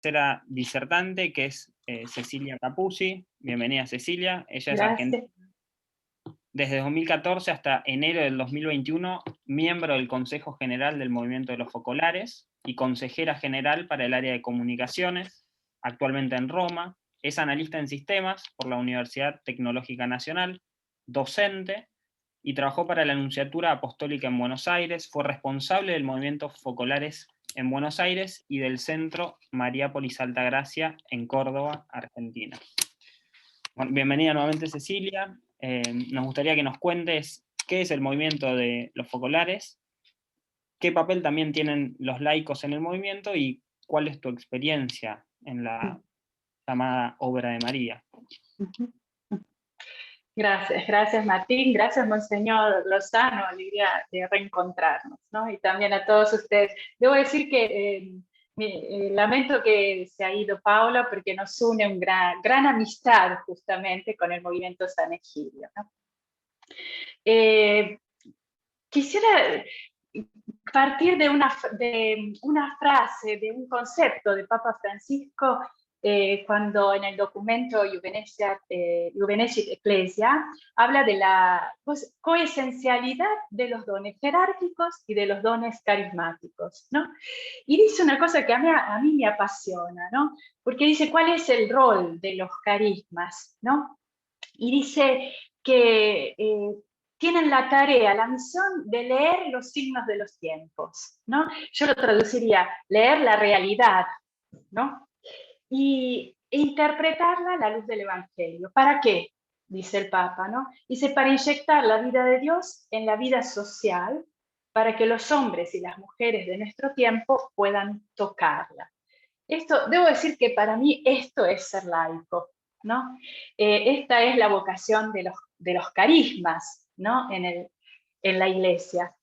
tercera disertante, que es Cecilia Capuzzi. Bienvenida, Cecilia. Ella es argentina. Gracias. Desde 2014 hasta enero del 2021, miembro del Consejo General del Movimiento de los Focolares y consejera general para el área de comunicaciones, actualmente en Roma. Es analista en sistemas por la Universidad Tecnológica Nacional, docente, y trabajó para la Nunciatura Apostólica en Buenos Aires. Fue responsable del movimiento Focolares en Buenos Aires y del Centro Mariápolis Altagracia en Córdoba, Argentina. Bueno, bienvenida nuevamente, Cecilia. Nos gustaría que nos cuentes qué es el movimiento de los focolares, qué papel también tienen los laicos en el movimiento y cuál es tu experiencia en la llamada Obra de María. Gracias Martín, gracias Monseñor Lozano, alegría de reencontrarnos, ¿no? Y también a todos ustedes. Debo decir que lamento que se ha ido Paula porque nos une una gran amistad justamente con el movimiento San Egidio, ¿no? Quisiera partir de una frase, de un concepto de Papa Francisco cuando en el documento Juvenescit Ecclesia habla de la coesencialidad de los dones jerárquicos y de los dones carismáticos, ¿no? Y dice una cosa que a mí me apasiona, ¿no? Porque dice cuál es el rol de los carismas, ¿no? Y dice que tienen la tarea, la misión de leer los signos de los tiempos, ¿no? Yo lo traduciría, leer la realidad, ¿no? E interpretarla a la luz del Evangelio. ¿Para qué? Dice el Papa, ¿no? Dice, para inyectar la vida de Dios en la vida social, para que los hombres y las mujeres de nuestro tiempo puedan tocarla. Esto, debo decir que para mí esto es ser laico, ¿no? Esta es la vocación de los carismas, ¿no? En la Iglesia.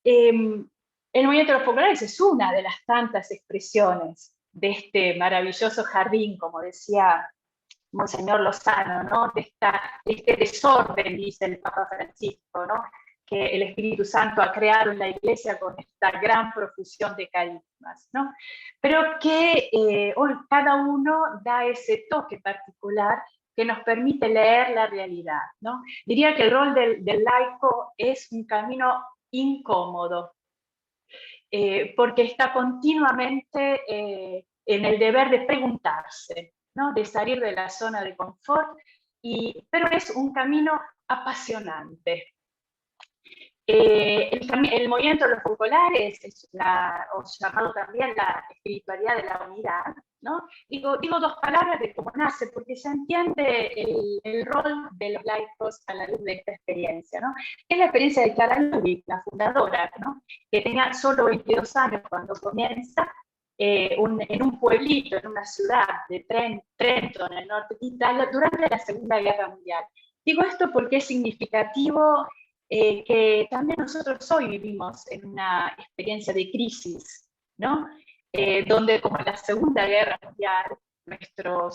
El movimiento de los focolares es una de las tantas expresiones de este maravilloso jardín, como decía Monseñor Lozano, ¿no? De este desorden, dice el Papa Francisco, ¿no? Que el Espíritu Santo ha creado en la Iglesia con esta gran profusión de carismas, ¿no? Pero que hoy cada uno da ese toque particular que nos permite leer la realidad, ¿no? Diría que el rol del laico es un camino incómodo, porque está continuamente en el deber de preguntarse, ¿no? De salir de la zona de confort, pero es un camino apasionante. El movimiento de los focolares es o llamado también la espiritualidad de la unidad, ¿no? Digo dos palabras de cómo nace, porque se entiende el rol de los laicos a la luz de esta experiencia, ¿no? Es la experiencia de Clara Lubick, la fundadora, ¿no? Que tenía solo 22 años cuando comienza, en un pueblito, en una ciudad de Trento, en el norte de Italia, durante la Segunda Guerra Mundial. Digo esto porque es significativo que también nosotros hoy vivimos en una experiencia de crisis, ¿no? Donde como en la Segunda Guerra Mundial, nuestra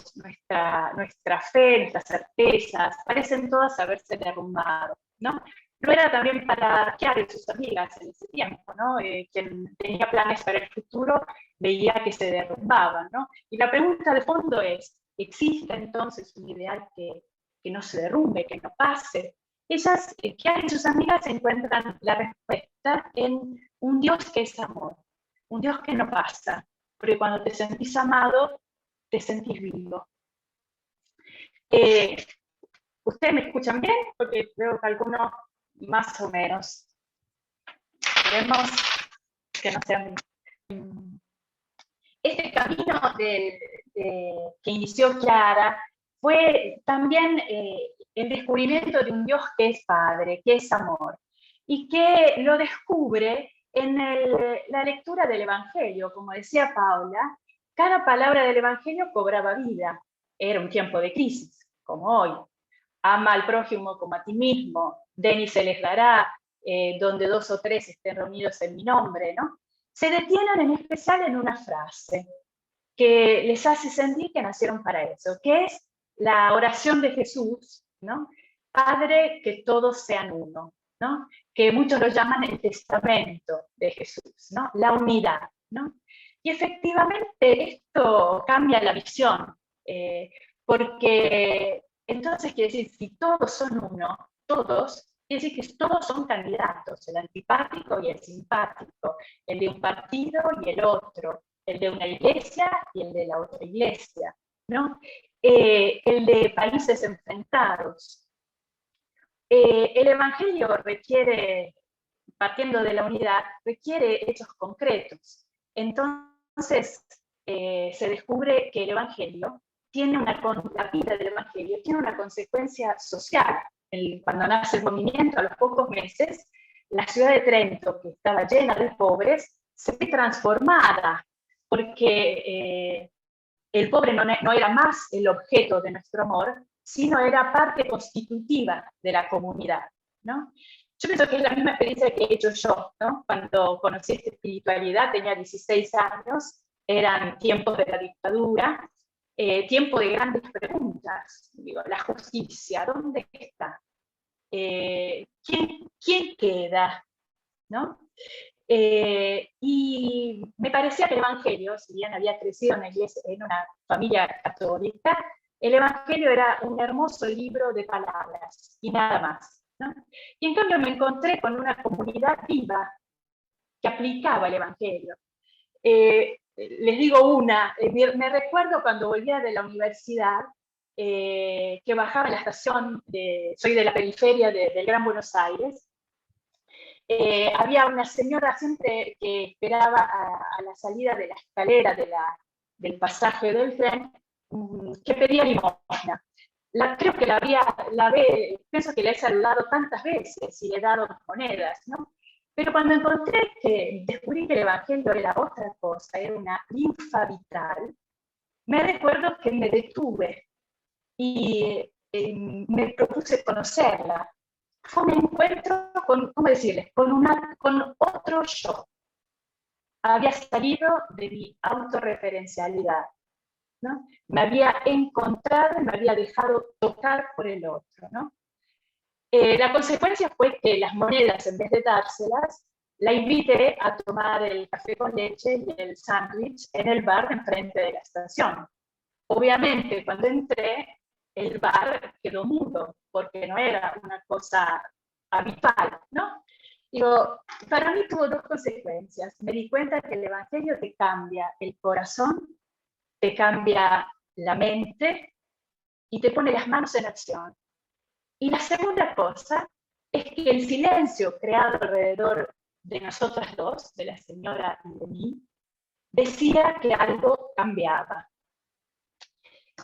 fe, nuestras certezas, parecen todas haberse derrumbado, ¿no? No era también para Chiara y sus amigas en ese tiempo, ¿no? Quien tenía planes para el futuro veía que se derrumbaban, ¿no? Y la pregunta de fondo es, ¿existe entonces un ideal que no se derrumbe, que no pase? Ellas, Chiara y sus amigas, encuentran la respuesta en un Dios que es amor, un Dios que no pasa, porque cuando te sentís amado, te sentís vivo. ¿Ustedes me escuchan bien? Porque veo que algunos más o menos. Queremos que no sea... Este camino que inició Chiara fue también el descubrimiento de un Dios que es Padre, que es amor, y que lo descubre en la lectura del Evangelio. Como decía Paula, cada palabra del Evangelio cobraba vida. Era un tiempo de crisis, como hoy. Ama al prójimo como a ti mismo, den y se les dará, donde 2 o 3 estén reunidos en mi nombre, ¿no? Se detienen en especial en una frase que les hace sentir que nacieron para eso, que es la oración de Jesús, ¿no? Padre, que todos sean uno, ¿no? Que muchos lo llaman el testamento de Jesús, ¿no? La unidad, ¿no? Y efectivamente esto cambia la visión, porque entonces quiere decir, si todos son uno, todos, quiere decir que todos son candidatos, el antipático y el simpático, el de un partido y el otro, el de una iglesia y el de la otra iglesia, ¿no? El de países enfrentados. El Evangelio requiere, partiendo de la unidad, requiere hechos concretos. Entonces, se descubre que el Evangelio tiene la vida del Evangelio tiene una consecuencia social. Cuando nace el movimiento, a los pocos meses, la ciudad de Trento, que estaba llena de pobres, se ve transformada, porque el pobre no era más el objeto de nuestro amor, sino era parte constitutiva de la comunidad, ¿no? Yo pienso que es la misma experiencia que he hecho yo, ¿no? Cuando conocí esta espiritualidad, tenía 16 años, eran tiempos de la dictadura, tiempo de grandes preguntas. Digo, la justicia, ¿dónde está? ¿Quién queda? ¿No? Y me parecía que el Evangelio, si bien había crecido en una familia católica, el Evangelio era un hermoso libro de palabras y nada más, ¿no? Y en cambio me encontré con una comunidad viva que aplicaba el Evangelio. Les digo me recuerdo cuando volvía de la universidad, que bajaba en la estación, soy de la periferia del Gran Buenos Aires, había una señora siempre que esperaba a la salida de la escalera del pasaje del tren, que pedía limosna. Creo que pienso que la he saludado tantas veces y le he dado monedas, ¿no? Pero cuando descubrí que el Evangelio era otra cosa, era una linfa vital, me recuerdo que me detuve y me propuse conocerla. Fue un encuentro con, ¿cómo decirles? Con otro yo. Había salido de mi autorreferencialidad, ¿no? Me había encontrado, me había dejado tocar por el otro, ¿no? La consecuencia fue que las monedas, en vez de dárselas, la invité a tomar el café con leche y el sándwich en el bar enfrente de la estación. Obviamente, cuando entré, el bar quedó mudo, porque no era una cosa habitual, ¿no? Digo, para mí tuvo dos consecuencias. Me di cuenta que el Evangelio te cambia el corazón, te cambia la mente y te pone las manos en acción. Y la segunda cosa es que el silencio creado alrededor de nosotras dos, de la señora y de mí, decía que algo cambiaba.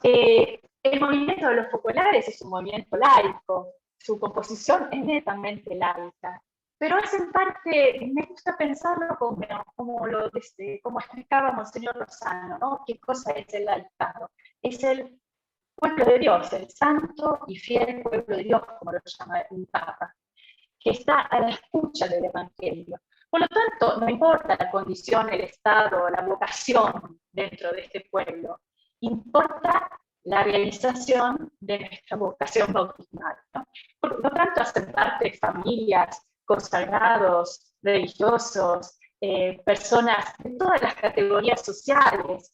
El movimiento de los focolares es un movimiento laico, su composición es netamente laica, pero es en parte, me gusta pensarlo como explicaba Monseñor Lozano, ¿no? ¿Qué cosa es el laicado? Es el pueblo de Dios, el santo y fiel pueblo de Dios, como lo llama un papa, que está a la escucha del Evangelio. Por lo tanto, no importa la condición, el estado, la vocación dentro de este pueblo, importa la realización de nuestra vocación bautismal, ¿no? Por lo tanto, hacen parte familias, consagrados, religiosos, personas de todas las categorías sociales,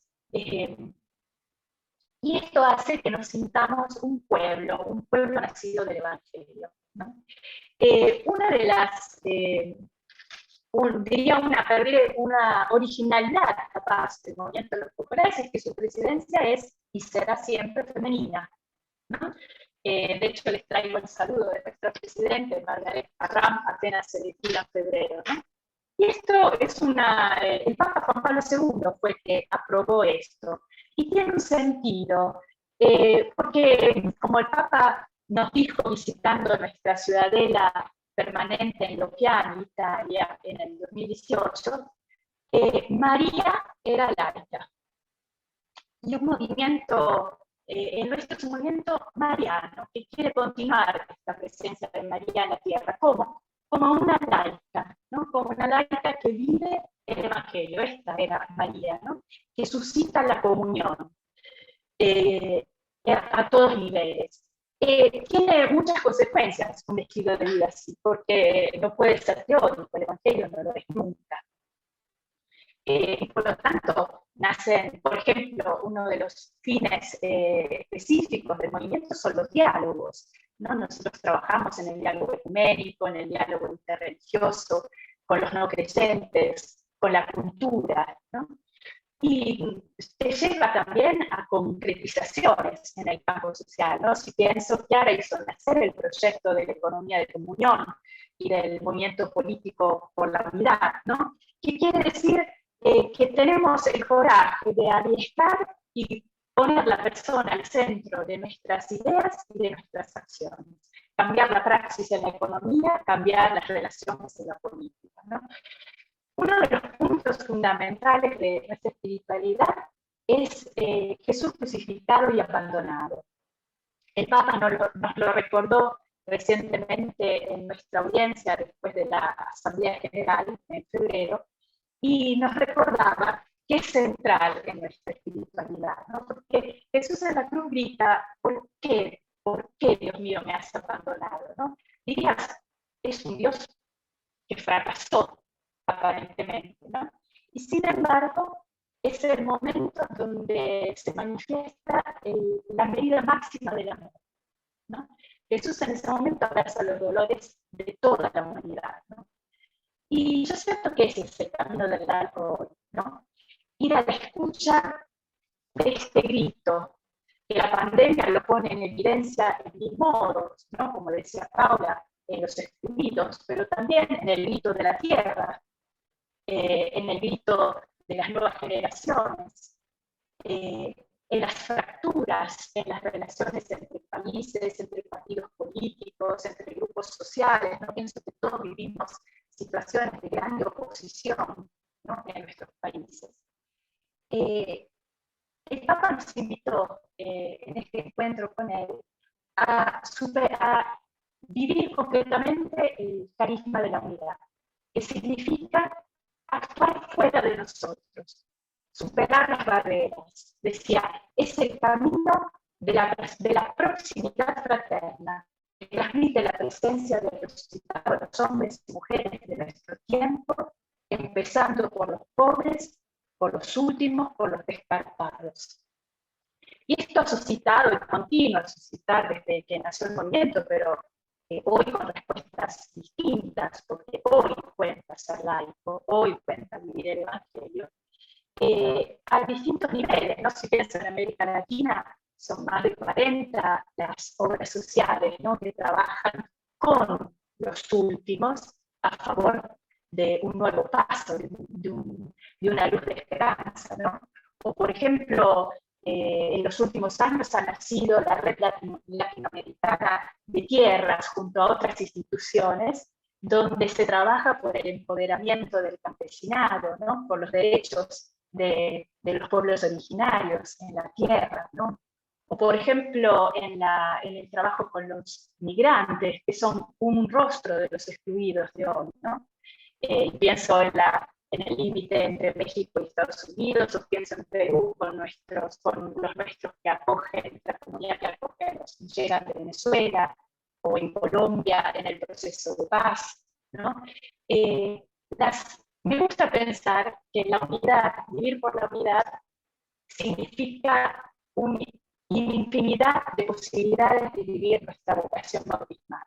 y esto hace que nos sintamos un pueblo nacido del Evangelio, ¿no? Una de las, diría una originalidad capaz del movimiento de los populares es que su presidencia es y será siempre femenina, ¿no? De hecho, les traigo el saludo de nuestra presidente, Margaret Parram, apenas elegida en febrero, ¿no? Y esto es el Papa Juan Pablo II fue el que aprobó esto. Y tiene un sentido, porque como el Papa nos dijo visitando nuestra ciudadela permanente en Lopiano, Italia, en el 2018, María era laica. Y un movimiento, el nuestro es un movimiento mariano, que quiere continuar esta presencia de María en la tierra, como una laica, ¿no? Como una laica que vive el Evangelio. Esta era María, ¿no? Que suscita la comunión a todos niveles. Tiene muchas consecuencias un estilo de vida así, porque no puede ser teórico, el Evangelio no lo es nunca. Y por lo tanto, nacen, por ejemplo, uno de los fines específicos del movimiento son los diálogos, ¿no? Nosotros trabajamos en el diálogo ecuménico, en el diálogo interreligioso, con los no creyentes, con la cultura, ¿no? Y se lleva también a concretizaciones en el campo social, ¿no? Si pienso que ahora hizo nacer el proyecto de la economía de comunión y del movimiento político por la unidad, ¿no? ¿Qué quiere decir? Que tenemos el coraje de arriesgar y poner a la persona al centro de nuestras ideas y de nuestras acciones. Cambiar la praxis en la economía, cambiar las relaciones en la política, ¿no? Uno de los puntos fundamentales de nuestra espiritualidad es Jesús crucificado y abandonado. El Papa nos lo recordó recientemente en nuestra audiencia después de la Asamblea General en febrero, y nos recordaba que es central en nuestra espiritualidad, ¿no? Porque Jesús en la cruz grita, ¿por qué? ¿Por qué, Dios mío, me has abandonado? ¿No? Dirías, es un Dios que fracasó, aparentemente, ¿no? Y sin embargo, es el momento donde se manifiesta la medida máxima del amor, ¿no? Jesús en ese momento abraza los dolores de toda la humanidad, ¿no? Y yo siento que ese es el camino del largo hoy, ¿no? Ir a la escucha de este grito, que la pandemia lo pone en evidencia en mil modos, ¿no? Como decía Paula, en los excluidos, pero también en el grito de la tierra, en el grito de las nuevas generaciones, en las fracturas, en las relaciones entre países, entre partidos políticos, entre grupos sociales. No pienso que todos vivimos situaciones de gran oposición, ¿no? En nuestros países. El Papa nos invitó en este encuentro con él a vivir concretamente el carisma de la unidad, que significa actuar fuera de nosotros, superar las barreras. Decía, es el camino de la proximidad fraterna, que transmite la presencia de resucitado a los hombres y mujeres de nuestro tiempo, empezando por los pobres, por los últimos, por los descartados. Y esto ha suscitado y continúa a suscitar desde que nació el movimiento, pero hoy con respuestas distintas, porque hoy cuenta ser laico, hoy cuenta vivir el Evangelio, a distintos niveles, ¿no? Si pienso en América Latina, son más de 40 las obras sociales, ¿no? Que trabajan con los últimos a favor de un nuevo paso, de una luz de esperanza, ¿no? O por ejemplo, en los últimos años ha nacido la Red Latinoamericana de Tierras junto a otras instituciones, donde se trabaja por el empoderamiento del campesinado, ¿no? Por los derechos de los pueblos originarios en la tierra, ¿no? O por ejemplo, en el trabajo con los migrantes, que son un rostro de los excluidos de hoy, ¿no? Pienso en el límite entre México y Estados Unidos, o pienso en Perú con los nuestros que acogen, la comunidad que acoge a los que llegan de Venezuela, o en Colombia en el proceso de paz, ¿no? Me gusta pensar que la unidad, vivir por la unidad, significa una infinidad de posibilidades de vivir nuestra vocación bautismal,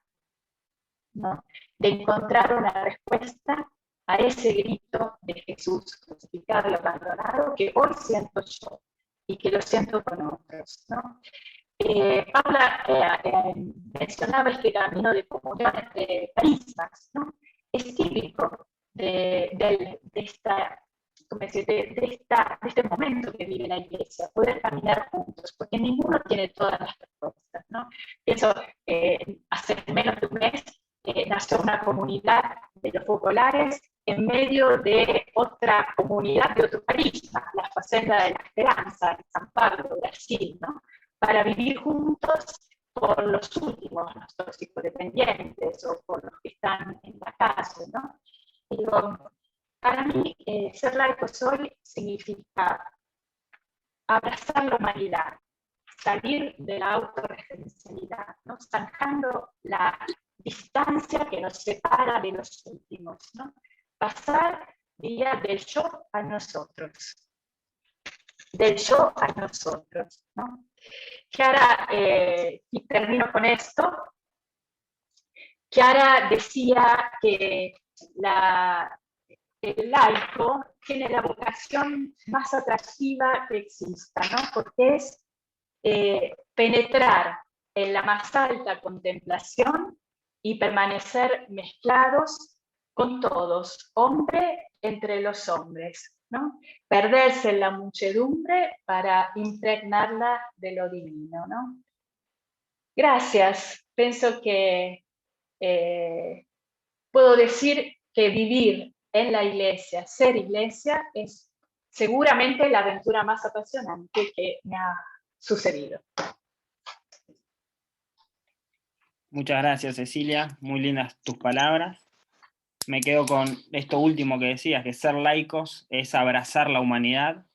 ¿no? De encontrar una respuesta a ese grito de Jesús crucificado y abandonado que hoy siento yo y que lo siento con otros, ¿no? Paula mencionaba este camino de comunión entre carismas, ¿no? Es típico de este momento que vive la Iglesia, poder caminar juntos, porque ninguno tiene todas las respuestas, ¿no? Pienso, hace menos de un mes nació una comunidad de los focolares en medio de otra comunidad de otro carisma, la Facenda de la Esperanza, en San Pablo, Brasil, ¿no? Para vivir juntos por los últimos, los toxicodependientes o por los que están en la calle, ¿no? Digo, para mí, ser laico hoy significa abrazar la humanidad, salir de la autorreferencialidad, ¿no? Zanjando la distancia que nos separa de los últimos, ¿no? Pasar diría del yo a nosotros. Del yo a nosotros, ¿no? Chiara, y termino con esto, Chiara decía que el laico tiene la vocación más atractiva que exista, ¿no? Porque es penetrar en la más alta contemplación y permanecer mezclados con todos, hombre entre los hombres, ¿no? Perderse en la muchedumbre para impregnarla de lo divino, ¿no? Gracias. Pienso que puedo decir que vivir en la iglesia, ser iglesia, es seguramente la aventura más apasionante que me ha sucedido. Muchas gracias, Cecilia. Muy lindas tus palabras. Me quedo con esto último que decías, que ser laicos es abrazar la humanidad.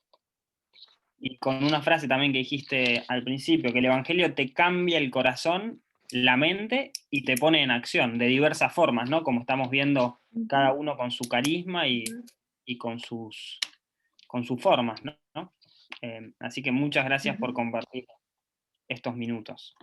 Y con una frase también que dijiste al principio, que el Evangelio te cambia el corazón, la mente y te pone en acción de diversas formas, ¿no? Como estamos viendo cada uno con su carisma y con sus formas, ¿no? Así que muchas gracias por compartir estos minutos.